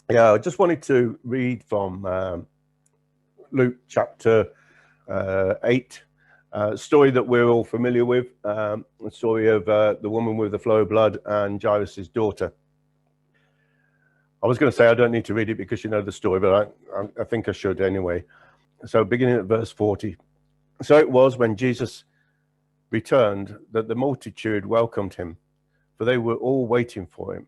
Yeah, I just wanted to read from Luke chapter 8, story that we're all familiar with, the story of the woman with the flow of blood and Jairus' daughter. I was going to say I don't need to read it because you know the story, but I think I should anyway. So beginning at verse 40. So it was when Jesus returned that the multitude welcomed him, for they were all waiting for him.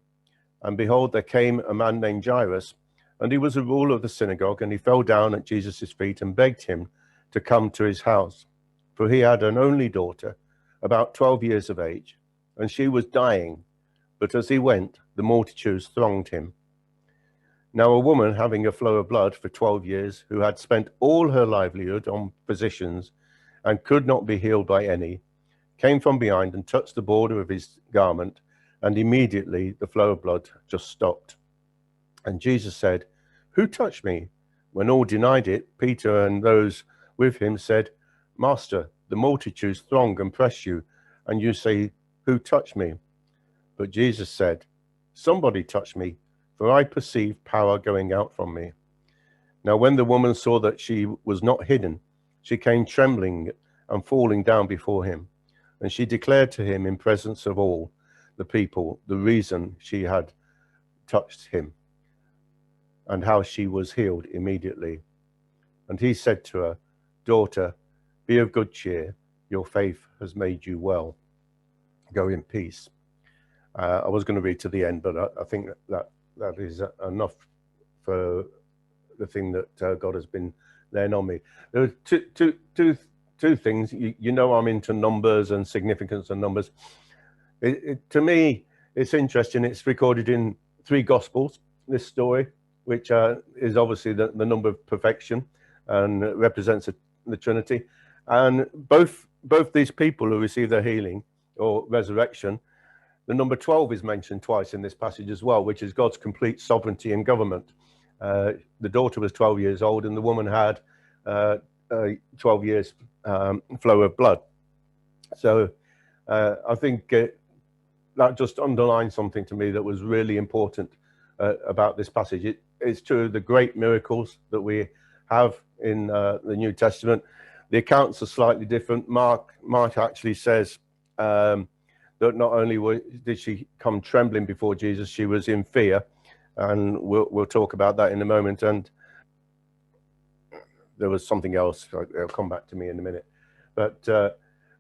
And behold, there came a man named Jairus, and he was a ruler of the synagogue, and he fell down at Jesus' feet and begged him to come to his house. For he had an only daughter, about 12 years of age, and she was dying. But as he went, the multitudes thronged him. Now a woman having a flow of blood for 12 years, who had spent all her livelihood on physicians and could not be healed by any, came from behind and touched the border of his garment, and immediately the flow of blood just stopped. And Jesus said, "Who touched me?" When all denied it, Peter and those with him said, "Master, the multitudes throng and press you, and you say, 'Who touched me?'" But Jesus said, "Somebody touched me, for I perceive power going out from me." Now when the woman saw that she was not hidden, she came trembling and falling down before him. And she declared to him in presence of all the people the reason she had touched him, and how she was healed immediately. And he said to her, "Daughter, be of good cheer. Your faith has made you well. Go in peace." I was going to read to the end, but I think that is enough for the thing that God has been laying on me. There are two things. You know, I'm into numbers and significance of numbers. To me, it's interesting. It's recorded in 3 Gospels, this story, which is obviously the number of perfection and represents the Trinity. And both these people who receive their healing or resurrection, the number 12 is mentioned twice in this passage as well, which is God's complete sovereignty and government. The daughter was 12 years old, and the woman had 12 years flow of blood. So I think that just underlines something to me that was really important about this passage. It's two of the great miracles that we have in the New Testament. The accounts are slightly different. Mark actually says that not only did she come trembling before Jesus, she was in fear, and we'll talk about that in a moment. And there was something else. It'll come back to me in a minute. But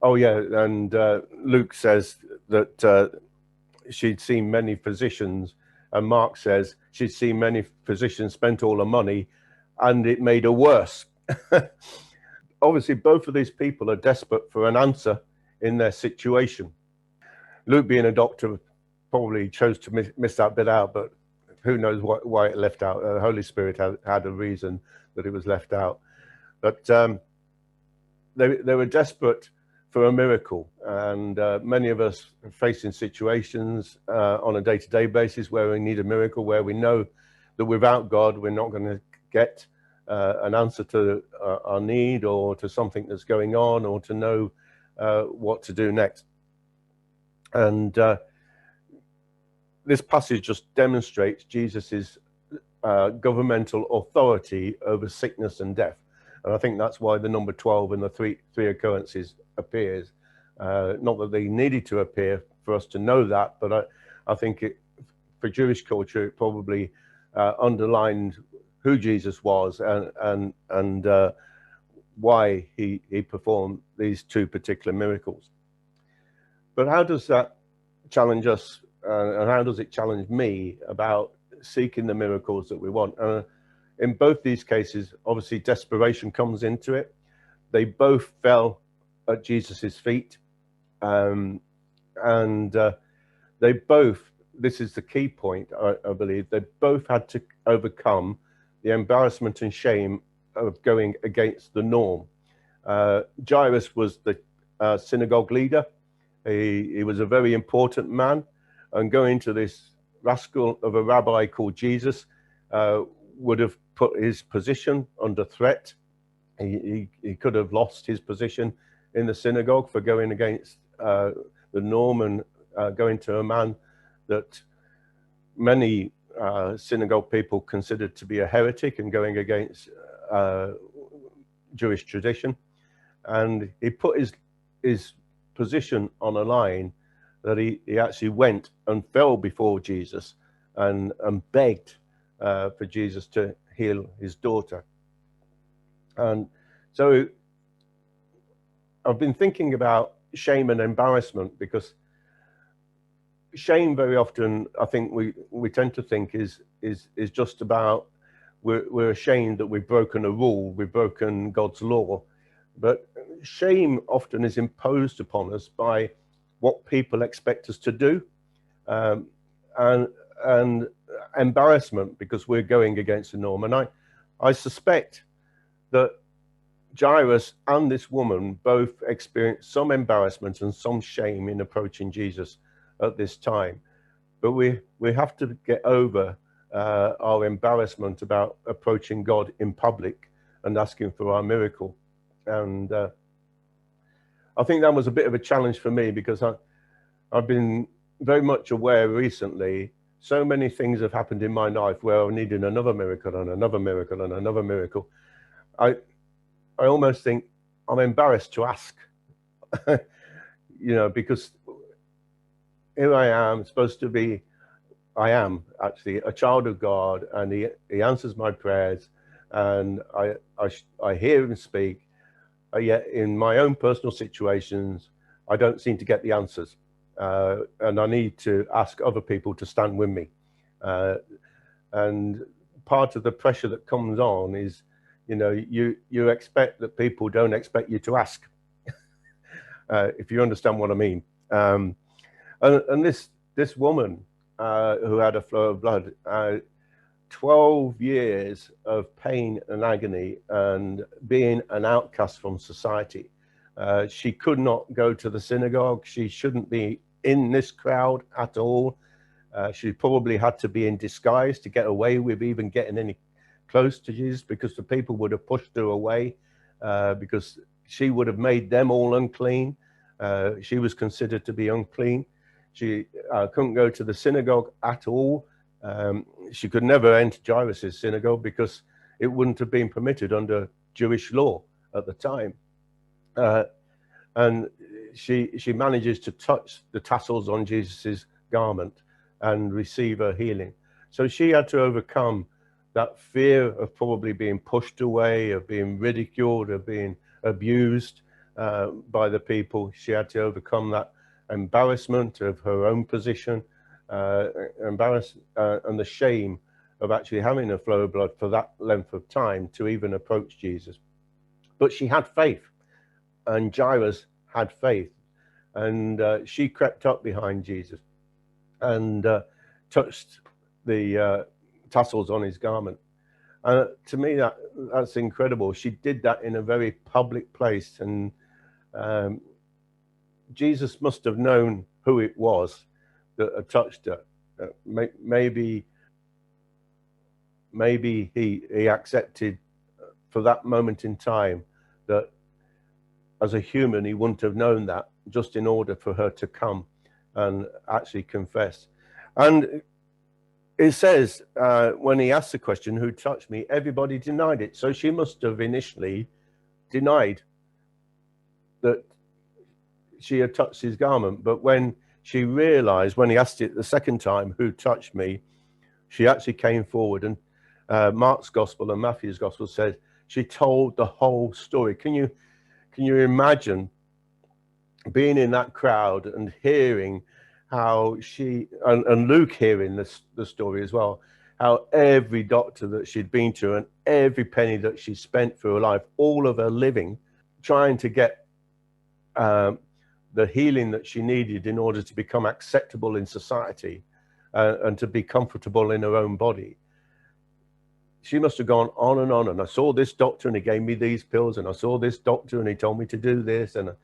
oh yeah, and Luke says that she'd seen many physicians, and Mark says she'd seen many physicians, spent all her money, and it made her worse. Obviously, both of these people are desperate for an answer in their situation. Luke, being a doctor, probably chose to miss that bit out, but who knows why it left out. The Holy Spirit had a reason that it was left out. But they were desperate for a miracle, and many of us are facing situations on a day-to-day basis where we need a miracle, where we know that without God we're not going to get an answer to our need, or to something that's going on, or to know what to do next. And this passage just demonstrates Jesus's governmental authority over sickness and death. And I think that's why the number 12 in the three occurrences appears. Not that they needed to appear for us to know that, but I think for Jewish culture, it probably underlined who Jesus was and why he performed these 2 particular miracles. But how does that challenge us, and how does it challenge me about seeking the miracles that we want? In both these cases, obviously, desperation comes into it. They both fell at Jesus's feet, and they both, this is the key point, I believe, they both had to overcome the embarrassment and shame of going against the norm. Jairus was the synagogue leader. He was a very important man, and going to this rascal of a rabbi called Jesus would have put his position under threat. He could have lost his position in the synagogue for going against the norm and going to a man that many synagogue people considered to be a heretic and going against Jewish tradition. And he put his position on a line that he actually went and fell before Jesus and begged for Jesus to heal his daughter. And so I've been thinking about shame and embarrassment, because shame very often, I think we tend to think is just about we're ashamed that we've broken a rule, we've broken God's law. But shame often is imposed upon us by what people expect us to do, and embarrassment because we're going against the norm. And I suspect that Jairus and this woman both experienced some embarrassment and some shame in approaching Jesus at this time. But we have to get over our embarrassment about approaching God in public and asking for our miracle. And I think that was a bit of a challenge for me, because I've been very much aware recently, so many things have happened in my life where I needed another miracle and another miracle and another miracle. I almost think I'm embarrassed to ask, because here I am, supposed to be, I am actually a child of God, and he answers my prayers, and I hear him speak. Yet in my own personal situations, I don't seem to get the answers, and I need to ask other people to stand with me. And part of the pressure that comes on is, you expect that people don't expect you to ask, if you understand what I mean. And this woman who had a flow of blood, 12 years of pain and agony and being an outcast from society. She could not go to the synagogue. She shouldn't be in this crowd at all. She probably had to be in disguise to get away with even getting any close to Jesus, because the people would have pushed her away, because she would have made them all unclean. She was considered to be unclean. She couldn't go to the synagogue at all. She could never enter Jairus' synagogue because it wouldn't have been permitted under Jewish law at the time. And she manages to touch the tassels on Jesus' garment and receive her healing. So she had to overcome that fear of probably being pushed away, of being ridiculed, of being abused by the people. She had to overcome that embarrassment of her own position, and the shame of actually having a flow of blood for that length of time to even approach Jesus. But she had faith, and Jairus had faith, and she crept up behind Jesus and touched the tassels on his garment. To me, that's incredible. She did that in a very public place, and Jesus must have known who it was that had touched her. Maybe he accepted for that moment in time that as a human he wouldn't have known that, just in order for her to come and actually confess. And it says when he asked the question, "Who touched me?" everybody denied it. So she must have initially denied that she had touched his garment. But when she realized, when he asked it the second time, "Who touched me?" she actually came forward. And Mark's gospel and Matthew's gospel said she told the whole story. Can you imagine being in that crowd and hearing how she, and Luke hearing the story as well, how every doctor that she'd been to and every penny that she spent through her life, all of her living, trying to get the healing that she needed in order to become acceptable in society and to be comfortable in her own body. She must have gone on and on. And I saw this doctor and he gave me these pills, and I saw this doctor and he told me to do this. And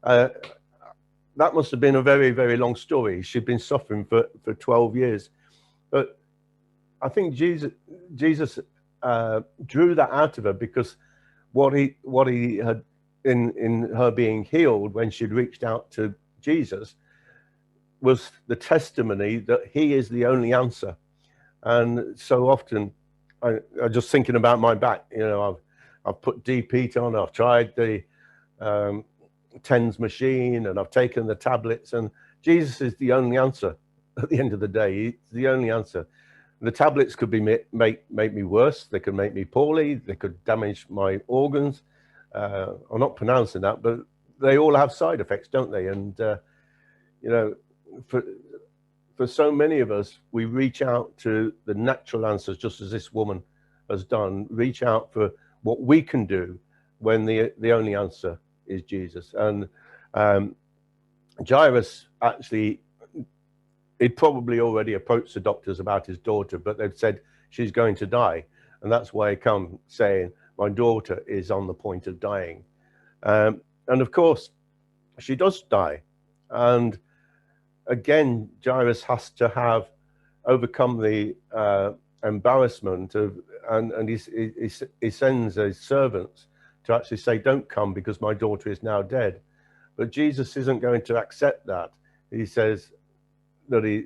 that must have been a very, very long story. She'd been suffering for 12 years. But I think Jesus drew that out of her, because what he had in her being healed when she'd reached out to Jesus was the testimony that he is the only answer. And so often, I'm just thinking about my back. You know, I've put deep heat on. I've tried the TENS machine, and I've taken the tablets. And Jesus is the only answer. At the end of the day, He's the only answer. The tablets could be make me worse. They could make me poorly. They could damage my organs. I'm not pronouncing that, but they all have side effects, don't they? And you know, for so many of us, we reach out to the natural answers, just as this woman has done. Reach out for what we can do when the only answer is Jesus. And Jairus actually, he'd probably already approached the doctors about his daughter, but they'd said she's going to die. And that's why he come saying, my daughter is on the point of dying. And of course, she does die. And again, Jairus has to have overcome the embarrassment of, and he sends his servants to actually say, don't come because my daughter is now dead. But Jesus isn't going to accept that. He says that he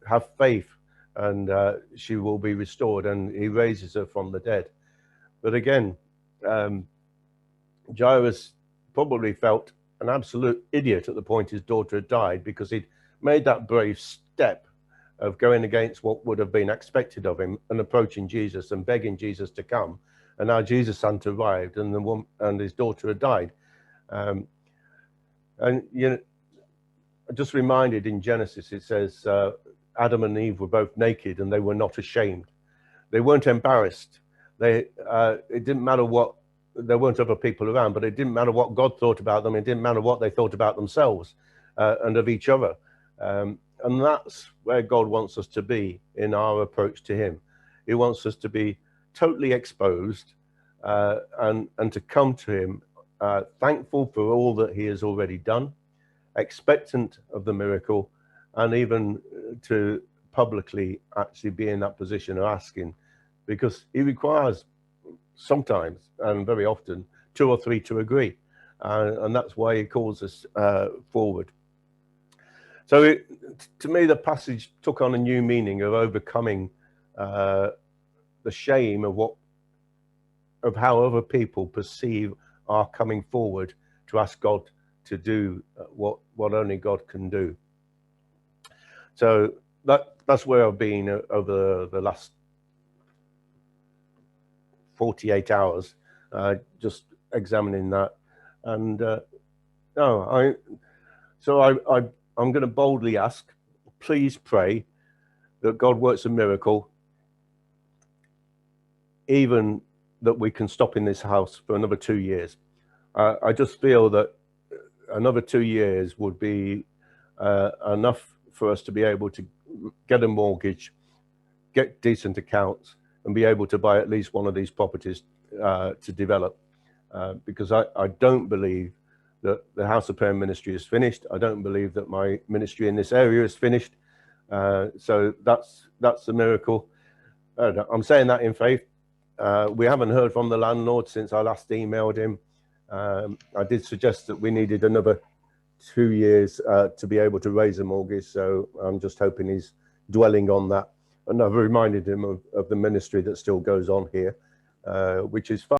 have faith and she will be restored, and he raises her from the dead. But again, Jairus probably felt an absolute idiot at the point his daughter had died, because he'd made that brave step of going against what would have been expected of him and approaching Jesus and begging Jesus to come. And now Jesus hadn't arrived, and the woman and his daughter had died. And you know, just reminded in Genesis, it says Adam and Eve were both naked and they were not ashamed. They weren't embarrassed. It didn't matter what, there weren't other people around, but it didn't matter what God thought about them. It didn't matter what they thought about themselves and of each other. And that's where God wants us to be in our approach to him. He wants us to be totally exposed and to come to him thankful for all that he has already done, expectant of the miracle, and even to publicly actually be in that position of asking, because he requires sometimes and very often 2 or 3 to agree, and that's why he calls us forward. So to me, the passage took on a new meaning of overcoming the shame of how other people perceive our coming forward to ask God to do what only God can do. So that's where I've been over the last 48 hours, just examining that. And I'm going to boldly ask, please pray that God works a miracle, even that we can stop in this house for another 2 years. I just feel that another 2 years would be enough for us to be able to get a mortgage, get decent accounts, and be able to buy at least one of these properties to develop. Because I don't believe that the House of Prayer ministry is finished. I don't believe that my ministry in this area is finished. So that's a miracle. I'm saying that in faith. We haven't heard from the landlord since I last emailed him. I did suggest that we needed another 2 years to be able to raise a mortgage. So I'm just hoping he's dwelling on that. And I've reminded him of the ministry that still goes on here, which is fine.